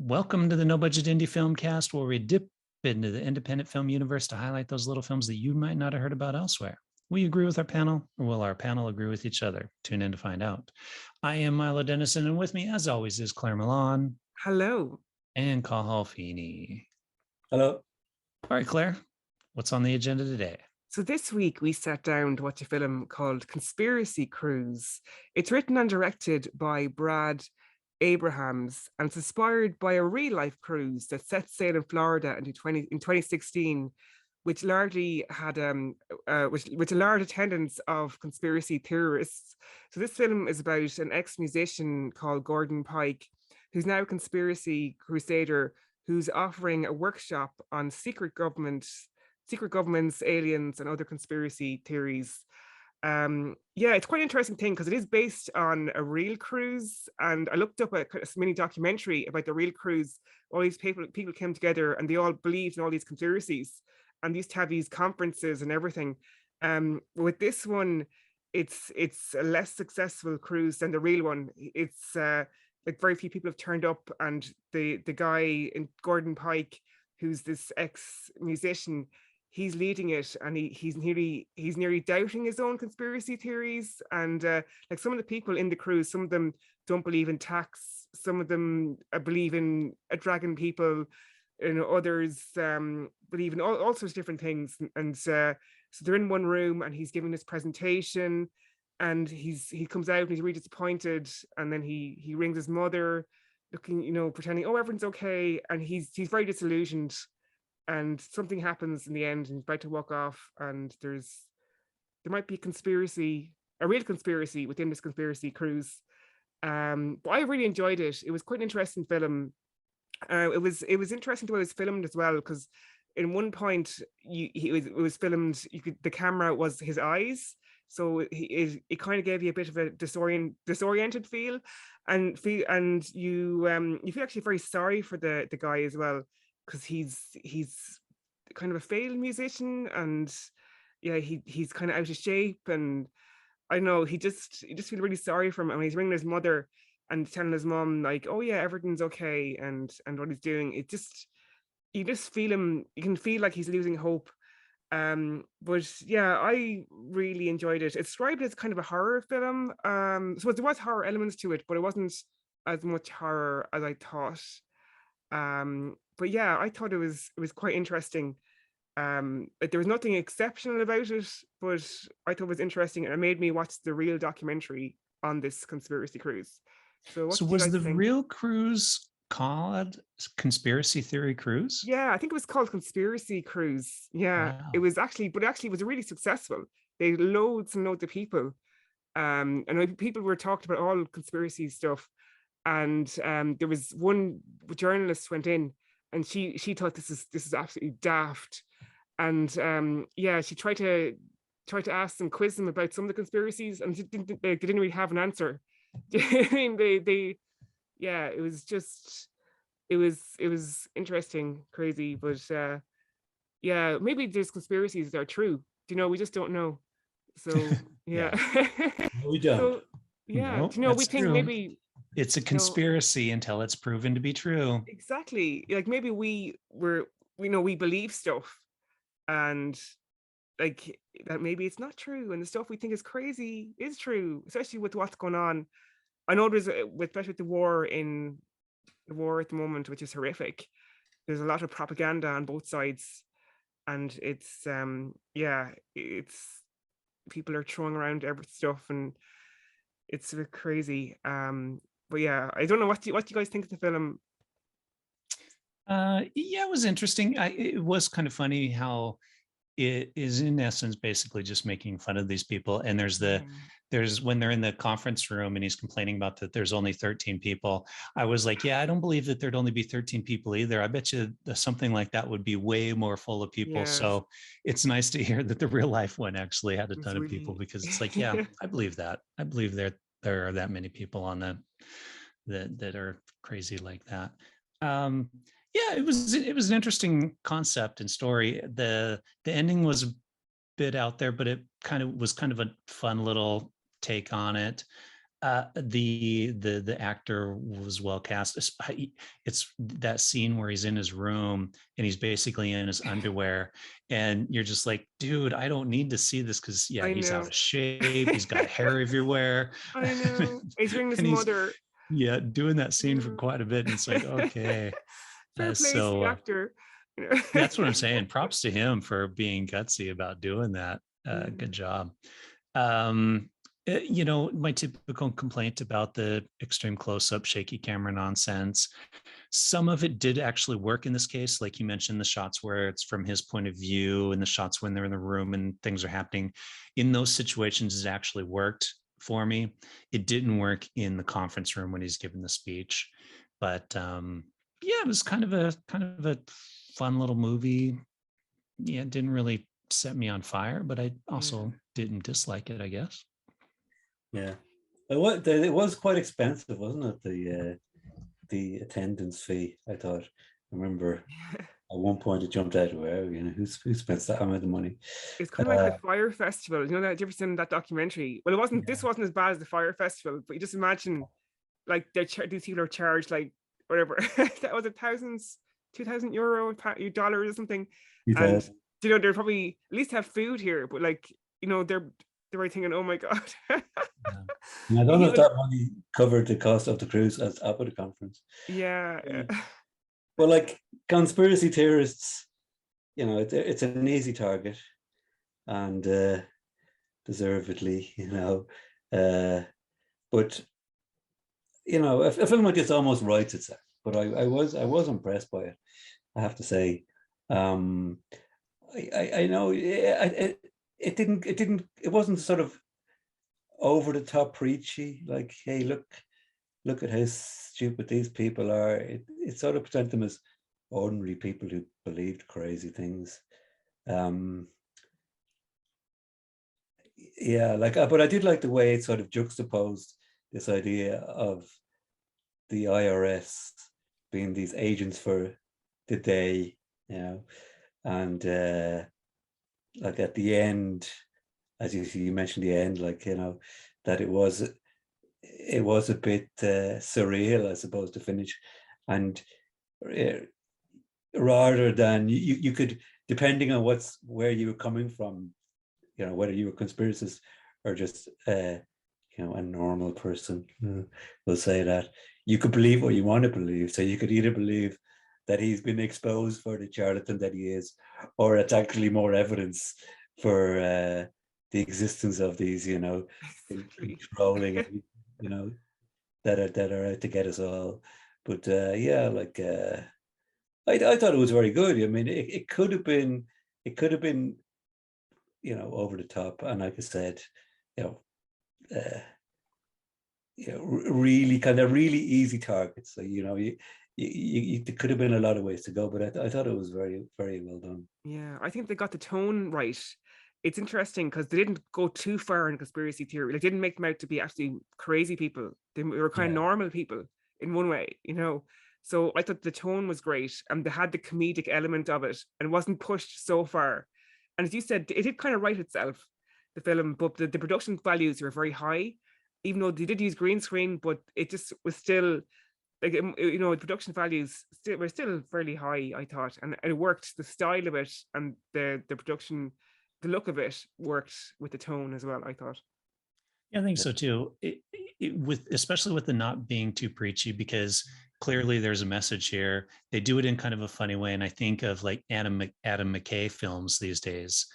Welcome to the No Budget Indie Filmcast, where we dip into the independent film universe to highlight those little films that you might not have heard about elsewhere. Will you agree with our panel, or will our panel agree with each other? Tune in to find out. I am Milo Dennison, and with me, as always, is Claire Milan. Hello. And Cathal Feeney. Hello. All right, Claire, what's on the agenda today? So this week we sat down to watch a film called Conspiracy Cruise. It's written and directed by Brad Abrahams, and it's inspired by a real-life cruise that set sail in Florida in 2016, which largely had which a large attendance of conspiracy theorists. So this film is about an ex-musician called Gordon Pike, who's now a conspiracy crusader, who's offering a workshop on secret governments, aliens, and other conspiracy theories. It's quite an interesting thing because it is based on a real cruise, and I looked up a mini documentary about the real cruise. All these people came together and they all believed in all these conspiracies, and these to have these conferences and everything. With this one, it's a less successful cruise than the real one. It's like very few people have turned up, and the guy in Gordon Pike, who's this ex-musician, he's leading it, and he's nearly doubting his own conspiracy theories. And like some of the people in the cruise, some of them don't believe in tax, some of them believe in dragon people, and others believe in all sorts of different things. And so they're in one room, and he's giving this presentation, and he comes out and he's really disappointed, and then he rings his mother, looking, pretending, oh, everything's okay, and he's very disillusioned. And something happens in the end, and he's about to walk off, and there might be a real conspiracy within this conspiracy cruise. But I really enjoyed it. It was quite an interesting film. It was interesting the way it was filmed as well, because in one point it was filmed, the camera was his eyes, so it kind of gave you a bit of a disoriented feel, and you feel actually very sorry for the guy as well, because he's kind of a failed musician, and he's kind of out of shape, and I don't know, you just feel really sorry for him. And when he's ringing his mother and telling his mom, like, oh yeah, everything's okay, and what he's doing, you just feel him, you can feel like he's losing hope. But yeah, I really enjoyed it. It's described as kind of a horror film. So there was horror elements to it, but it wasn't as much horror as I thought. But yeah, I thought it was quite interesting. Like there was nothing exceptional about it, but I thought it was interesting, and it made me watch the real documentary on this conspiracy cruise. So was the real cruise called Conspiracy Theory Cruise? Yeah, I think it was called Conspiracy Cruise. Yeah, wow. It was actually was really successful. They had loads and loads of people. And people were talking about all conspiracy stuff. And there was one journalist went in, and she thought this is absolutely daft. And she tried to ask them, quiz them about some of the conspiracies, and they didn't really have an answer. I mean, it was interesting, crazy, but maybe there's conspiracies that are true. We just don't know. So yeah. We don't. So, no, we think true. Maybe it's a conspiracy until it's proven to be true. Exactly. Like maybe we believe stuff, and like that maybe it's not true, and the stuff we think is crazy is true, especially with what's going on. I know there's especially with the war at the moment, which is horrific. There's a lot of propaganda on both sides, and it's people are throwing around every stuff, and it's a bit crazy. But yeah, I don't know, what do you guys think of the film? It was interesting. It was kind of funny how it is in essence basically just making fun of these people. And there's when they're in the conference room and he's complaining about that there's only 13 people. I was like, yeah, I don't believe that there'd only be 13 people either. I bet you something like that would be way more full of people. Yes. So it's nice to hear that the real life one actually had a ton of people, because it's like, yeah, I believe that. I believe there are that many people on that are crazy like that. It was an interesting concept and story. The ending was a bit out there, but it was kind of a fun little take on it. The actor was well cast. It's that scene where he's in his room and he's basically in his underwear, and you're just like, dude, I don't need to see this, because I he's out know. of shape, he's got hair everywhere. I know. He's ringing his And he's mother. doing that scene for quite a bit, and it's like, okay. Fair play to the actor. That's what I'm saying. Props to him for being gutsy about doing that. Good job. My typical complaint about the extreme close-up shaky camera nonsense, some of it did actually work in this case. Like you mentioned, the shots where it's from his point of view and the shots when they're in the room and things are happening. In those situations, it actually worked for me. It didn't work in the conference room when he's giving the speech. But it was kind of a fun little movie. Yeah, it didn't really set me on fire, but I also didn't dislike it, I guess. Yeah, it was quite expensive, wasn't it? The attendance fee. I thought. I remember at one point it jumped out. Well, who spends that amount of money? It's kind of like the Fire Festival. You know that? Did you ever seen that documentary? Well, it wasn't. This wasn't as bad as the Fire Festival, but you just imagine, like, these people are charged like whatever. That was €2,000 dollars or something. And they're probably at least have food here, but like they're right thinking, oh my god. I don't know if that money covered the cost of the cruise at the conference. Yeah. Well, like conspiracy theorists, it's an easy target, and deservedly, but a film like this almost writes itself. But I was impressed by it, I have to say. I know it wasn't sort of over the top preachy, like, hey, look at how stupid these people are. It sort of presented them as ordinary people who believed crazy things. But I did like the way it sort of juxtaposed this idea of the IRS being these agents for the day, and like at the end, as you mentioned, the end, like, that it was a bit surreal, I suppose, to finish. And rather than you could, depending on where you were coming from, whether you were conspiracists or just a normal person, will say that you could believe what you want to believe. So you could either believe that he's been exposed for the charlatan that he is, or it's actually more evidence for the existence of these, trolling, that are out to get us all. But I thought it was very good. I mean, it could have been, over the top, and like I said, really really easy targets. So there could have been a lot of ways to go, but I thought it was very, very well done. Yeah, I think they got the tone right. It's interesting because they didn't go too far in conspiracy theory. They didn't make them out to be actually crazy people. They were kind of normal people in one way, So I thought the tone was great, and they had the comedic element of it, and wasn't pushed so far. And as you said, it did kind of write itself, the film, but the production values were very high, even though they did use green screen, but it just was still like, the production values were still fairly high, I thought, and it worked. The style of it and the production, the look of it worked with the tone as well, I thought. Yeah, I think so too. Especially with the not being too preachy, because clearly there's a message here. They do it in kind of a funny way, and I think of like Adam McKay films these days.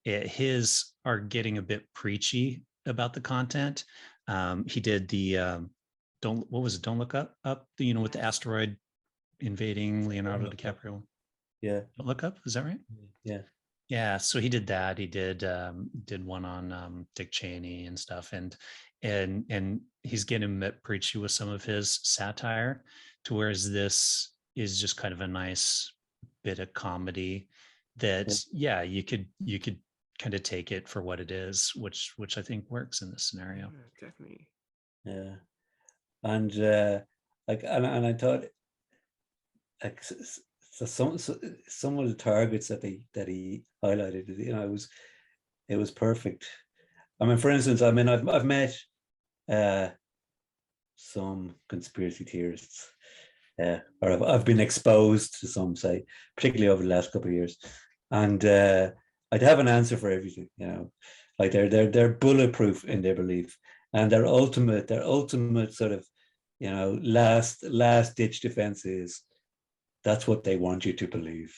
His are getting a bit preachy about the content. He did the Don't Look Up, with the asteroid invading Leonardo DiCaprio. Yeah. Don't Look Up, is that right? Yeah, so he did that. He did one on Dick Cheney and stuff, and he's getting a bit preachy with some of his satire, to whereas this is just kind of a nice bit of comedy that you could kind of take it for what it is, which I think works in this scenario. Yeah, definitely. Yeah. And I thought, like, so some of the targets that he highlighted, it was perfect. I mean, for instance, I've met some conspiracy theorists, or I've been exposed to some, say, particularly over the last couple of years, and I'd have an answer for everything. Like they're bulletproof in their belief, and their ultimate sort of last ditch defense is that's what they want you to believe.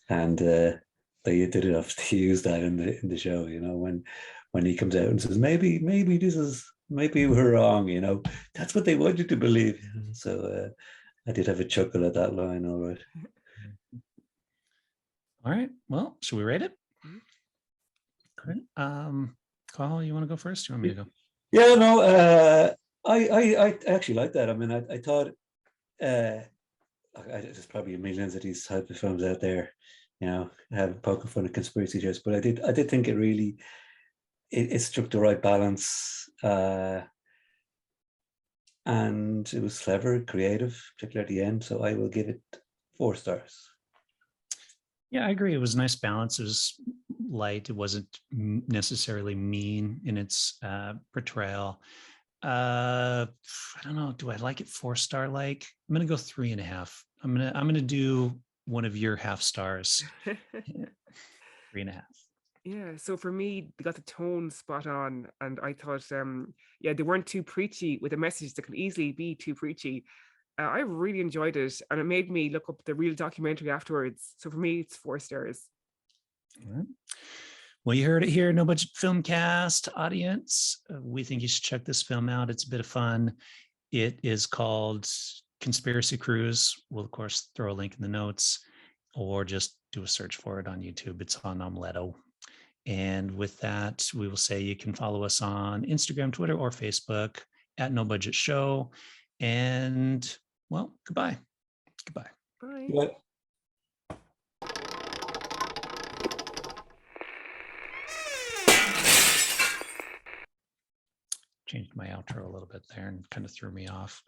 And they did enough to use that in the show. When he comes out and says maybe we're wrong. That's what they want you to believe. So I did have a chuckle at that line. All right. All right. Well, should we rate it? Great. Carl, you want to go first? You want me to go? Yeah, no. I actually like that. I mean, I thought there's probably millions of these type of films out there, have poking fun at conspiracy theories, but I did think it really it struck the right balance, and it was clever, creative, particularly at the end. So I will give it 4 stars. Yeah, I agree. It was a nice balance. It was light. It wasn't necessarily mean in its portrayal. I don't know. Do I like it 4-star? Like, I'm gonna go 3.5. I'm gonna do one of your half stars. 3.5. Yeah, so for me, they got the tone spot on, and I thought, they weren't too preachy with a message that could easily be too preachy. I really enjoyed it, and it made me look up the real documentary afterwards. So for me, it's 4 stars. All right. Well, you heard it here, No Budget Filmcast audience. We think you should check this film out. It's a bit of fun. It is called Conspiracy Cruise. We'll, of course, throw a link in the notes, or just do a search for it on YouTube. It's on Omletto. And with that, we will say you can follow us on Instagram, Twitter, or Facebook at No Budget Show. And, well, goodbye. Goodbye. Bye. Bye. Changed my outro a little bit there and kind of threw me off.